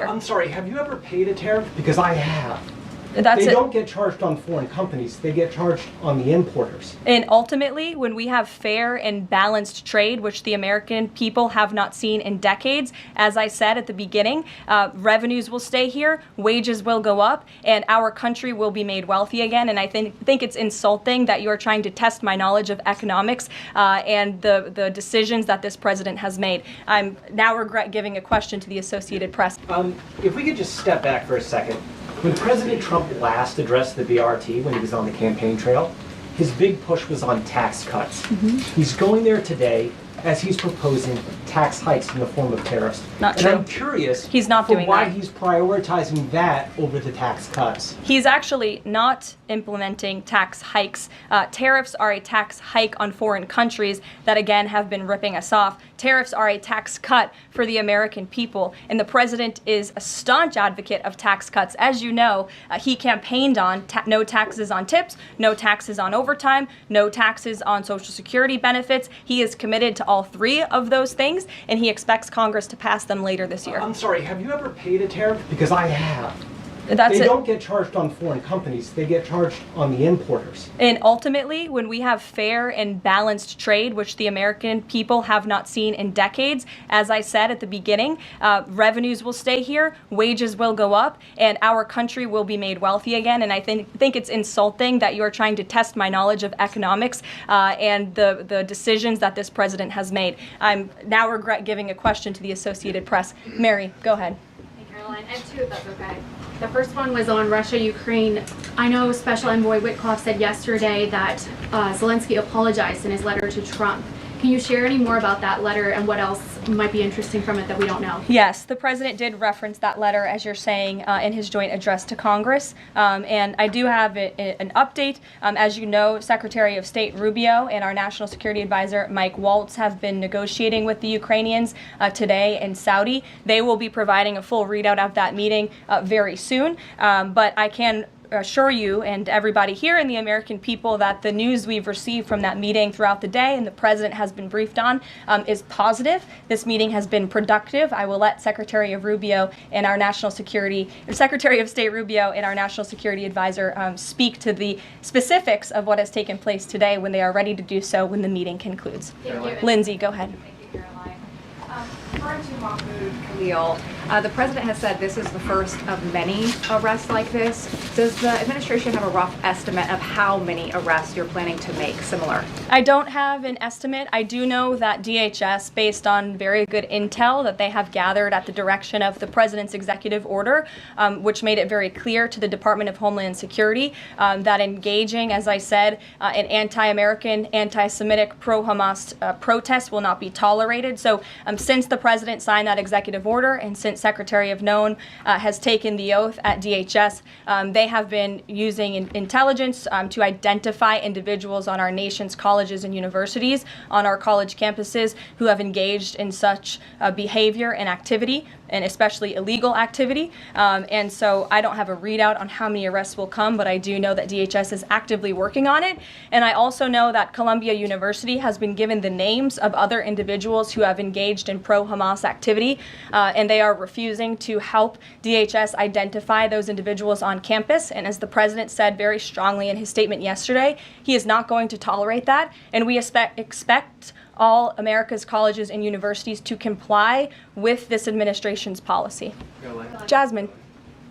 year. I'm sorry, have you ever paid a tariff? Because I have. They don't get charged on foreign companies, they get charged on the importers. And ultimately, when we have fair and balanced trade, which the American people have not seen in decades, as I said at the beginning, revenues will stay here, wages will go up, and our country will be made wealthy again. And I think it's insulting that you are trying to test my knowledge of economics and the decisions that this president has made. I'm now regret giving a question to the Associated Press. If we could just step back for a second. When President Trump last addressed the BRT when he was on the campaign trail, his big push was on tax cuts. He's going there today as he's proposing tax hikes in the form of tariffs. Not true. And I'm curious he's not doing why that. He's prioritizing that over the tax cuts. He's actually not implementing tax hikes. Tariffs are a tax hike on foreign countries that, again, have been ripping us off. Tariffs are a tax cut for the American people, and the president is a staunch advocate of tax cuts. As you know, he campaigned on no taxes on tips, no taxes on overtime, no taxes on Social Security benefits. He is committed to all three of those things, and he expects Congress to pass them later this year. I'm sorry, have you ever paid a tariff? Because I have. They don't get charged on foreign companies, they get charged on the importers. And ultimately, when we have fair and balanced trade, which the American people have not seen in decades, as I said at the beginning, revenues will stay here, wages will go up, and our country will be made wealthy again. And I think it's insulting that you are trying to test my knowledge of economics and the decisions that this president has made. I'm now regret giving a question to the Associated Press. Mary, go ahead. Hey, Caroline. I have two, if that's okay. The first one was on Russia, Ukraine. I know Special Envoy Witkoff said yesterday that Zelensky apologized in his letter to Trump. Can you share any more about that letter and what else might be interesting from it that we don't know? Yes, the president did reference that letter, as you're saying, in his joint address to Congress. And I do have an update. As you know, Secretary of State Rubio and our National Security Advisor Mike Waltz have been negotiating with the Ukrainians today in Saudi. They will be providing a full readout of that meeting very soon. But I can assure you and everybody here and the American people that the news we've received from that meeting throughout the day and the president has been briefed on is positive. This meeting has been productive. I will let Secretary of State Rubio and our National Security Advisor speak to the specifics of what has taken place today when they are ready to do so when the meeting concludes. Lindsay, go ahead. Thank you, Caroline. Referring to Mahmoud Khalil, the president has said this is the first of many arrests like this. Does the administration have a rough estimate of how many arrests you're planning to make similar? I don't have an estimate. I do know that DHS, based on very good intel that they have gathered at the direction of the president's executive order, which made it very clear to the Department of Homeland Security that engaging, as I said, in anti-American, anti-Semitic, pro-Hamas protests will not be tolerated. So since the president signed that executive order and since Secretary of Known has taken the oath at DHS, they have been using intelligence to identify individuals on our nation's colleges and universities, on our college campuses, who have engaged in such behavior and activity, and especially illegal activity. And so I don't have a readout on how many arrests will come, but I do know that DHS is actively working on it. And I also know that Columbia University has been given the names of other individuals who have engaged in pro-Hamas activity, and they are refusing to help DHS identify those individuals on campus. And as the president said very strongly in his statement yesterday, he is not going to tolerate that, and we expect all America's colleges and universities to comply with this administration's policy. Jasmine.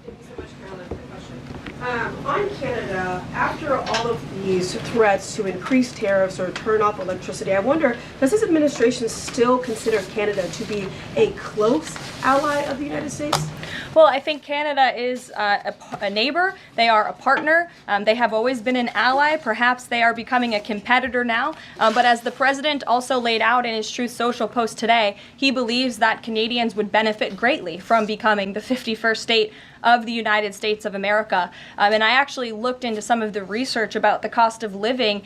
Thank you so much, Carolyn, for the question. On Canada, after all of these threats to increase tariffs or turn off electricity, I wonder, does this administration still consider Canada to be a close ally of the United States? Well, I think Canada is a neighbor. They are a partner. They have always been an ally. Perhaps they are becoming a competitor now. But as the president also laid out in his Truth Social post today, he believes that Canadians would benefit greatly from becoming the 51st state of the United States of America. And I actually looked into some of the research about the cost of living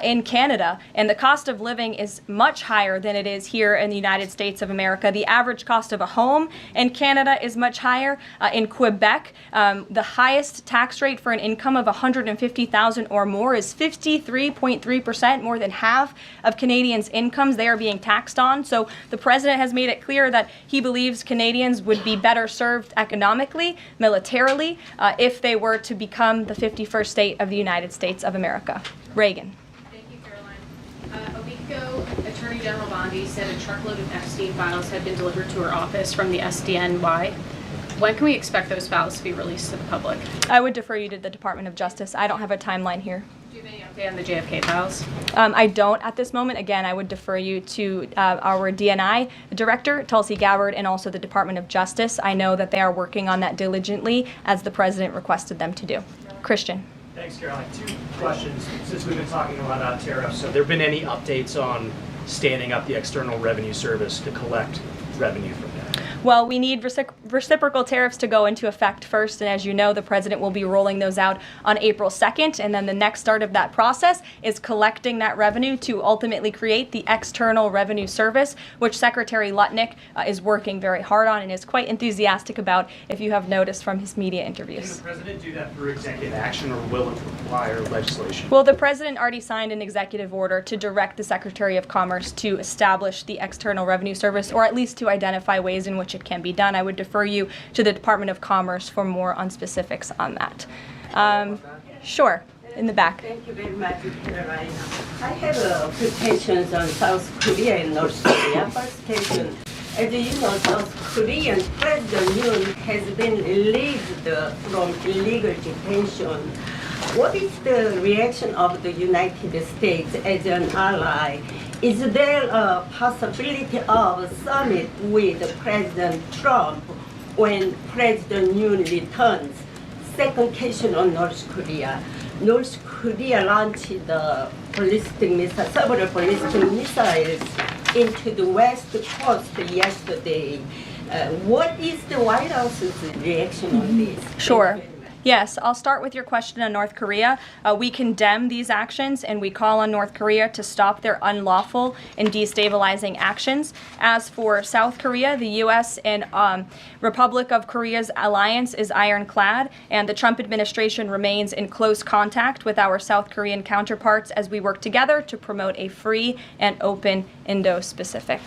in Canada, and the cost of living is much higher than it is here in the United States of America. The average cost of a home in Canada is much higher. In Quebec, the highest tax rate for an income of $150,000 or more is 53.3%, more than half of Canadians' incomes they are being taxed on. So the president has made it clear that he believes Canadians would be better served economically, militarily, if they were to become the 51st state of the United States of America. Reagan. Thank you, Caroline. A week ago, Attorney General Bondi said a truckload of Epstein files had been delivered to her office from the SDNY. When can we expect those files to be released to the public? I would defer you to the Department of Justice. I don't have a timeline here. Do you have any update on the JFK files? I don't at this moment. Again, I would defer you to our DNI director, Tulsi Gabbard, and also the Department of Justice. I know that they are working on that diligently, as the president requested them to do. Christian. Thanks, Caroline. Two questions, since we've been talking a lot about tariffs. Have there been any updates on standing up the External Revenue Service to collect revenue from that? Well, we need reciprocal tariffs to go into effect first, and as you know, the president will be rolling those out on April 2nd, and then the next start of that process is collecting that revenue to ultimately create the External Revenue Service, which Secretary Lutnick is working very hard on and is quite enthusiastic about, if you have noticed from his media Can interviews. the president do that through executive action, or will it require legislation? Well, the president already signed an executive order to direct the Secretary of Commerce to establish the External Revenue Service, or at least to identify ways in which it can be done. I would defer you to the Department of Commerce for more on specifics on that. Sure, in the back. Thank you very much, Caroline. I have a few questions on South Korea and North Korea. First question, as you know, South Korean President Yoon has been released from illegal detention. What is the reaction of the United States as an ally? Is there a possibility of a summit with President Trump when President Yoon returns? Second question on North Korea. North Korea launched the several ballistic missiles into the west coast yesterday. What is the White House's reaction on this? Sure. Yes, I'll start with your question on North Korea. We condemn these actions, and we call on North Korea to stop their unlawful and destabilizing actions. As for South Korea, the U.S. and Republic of Korea's alliance is ironclad, and the Trump administration remains in close contact with our South Korean counterparts as we work together to promote a free and open Indo-Pacific.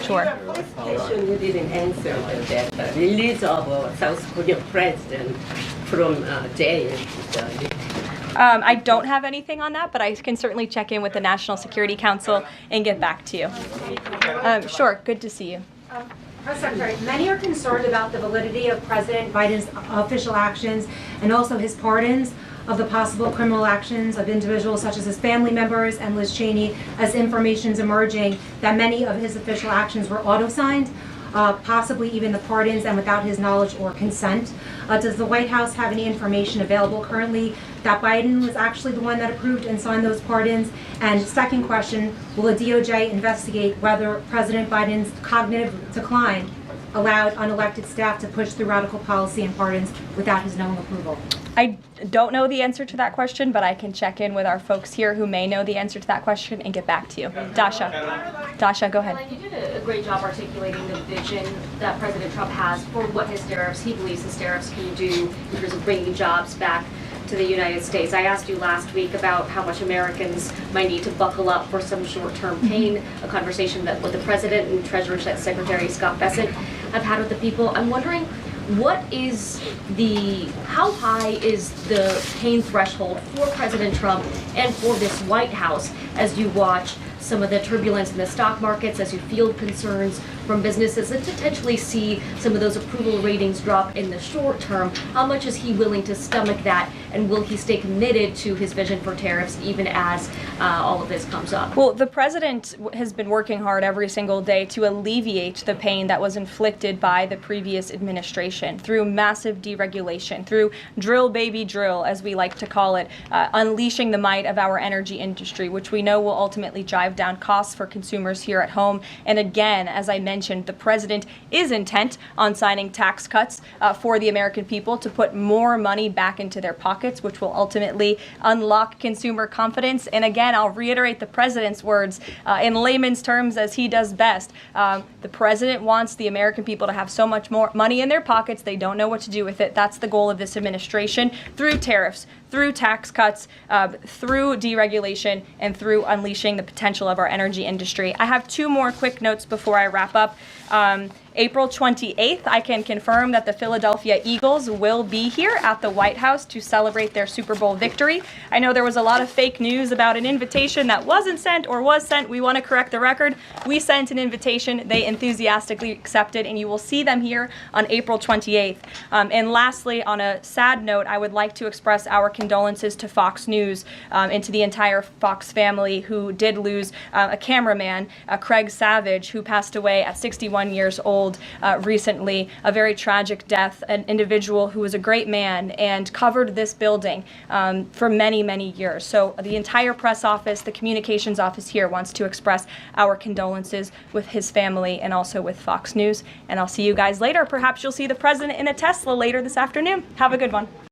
Sure. First question you didn't answer that release of South Korean president from jail. I don't have anything on that, but I can certainly check in with the National Security Council and get back to you. Sure, good to see you. Press Secretary, many are concerned about the validity of President Biden's official actions and also his pardons of the possible criminal actions of individuals such as his family members and Liz Cheney, as information is emerging that many of his official actions were auto-signed, possibly even the pardons, and without his knowledge or consent. Does the White House have any information available currently that Biden was actually the one that approved and signed those pardons? And second question, will the DOJ investigate whether President Biden's cognitive decline allowed unelected staff to push through radical policy and pardons without his knowing approval? I don't know the answer to that question, but I can check in with our folks here who may know the answer to that question and get back to you. Dasha, go ahead. You did a great job articulating the vision that President Trump has for what his tariffs, he believes his tariffs can do in terms of bringing jobs back to the United States. I asked you last week about how much Americans might need to buckle up for some short-term pain, a conversation that with the President and Treasury Secretary Scott Bessent have had with the people. I'm wondering, how high is the pain threshold for President Trump and for this White House as you watch some of the turbulence in the stock markets, as you field concerns from businesses and potentially see some of those approval ratings drop in the short term? How much is he willing to stomach that, and will he stay committed to his vision for tariffs even as all of this comes up? Well, the president has been working hard every single day to alleviate the pain that was inflicted by the previous administration through massive deregulation, through drill baby drill, as we like to call it, unleashing the might of our energy industry, which we know will ultimately drive down costs for consumers here at home. And again, as I mentioned, the president is intent on signing tax cuts for the American people to put more money back into their pockets, which will ultimately unlock consumer confidence. And again, I'll reiterate the president's words in layman's terms as he does best. The president wants the American people to have so much more money in their pockets, they don't know what to do with it. That's the goal of this administration through tariffs, through tax cuts, through deregulation, and through unleashing the potential of our energy industry. I have two more quick notes before I wrap up. April 28th, I can confirm that the Philadelphia Eagles will be here at the White House to celebrate their Super Bowl victory. I know there was a lot of fake news about an invitation that wasn't sent or was sent. We want to correct the record. We sent an invitation. They enthusiastically accepted, and you will see them here on April 28th. And lastly, on a sad note, I would like to express our condolences to Fox News and to the entire Fox family who did lose a cameraman, Craig Savage, who passed away at 61 years old recently. A very tragic death, an individual who was a great man and covered this building for many, many years. So the entire press office, the communications office here wants to express our condolences with his family and also with Fox News. And I'll see you guys later. Perhaps you'll see the president in a Tesla later this afternoon. Have a good one.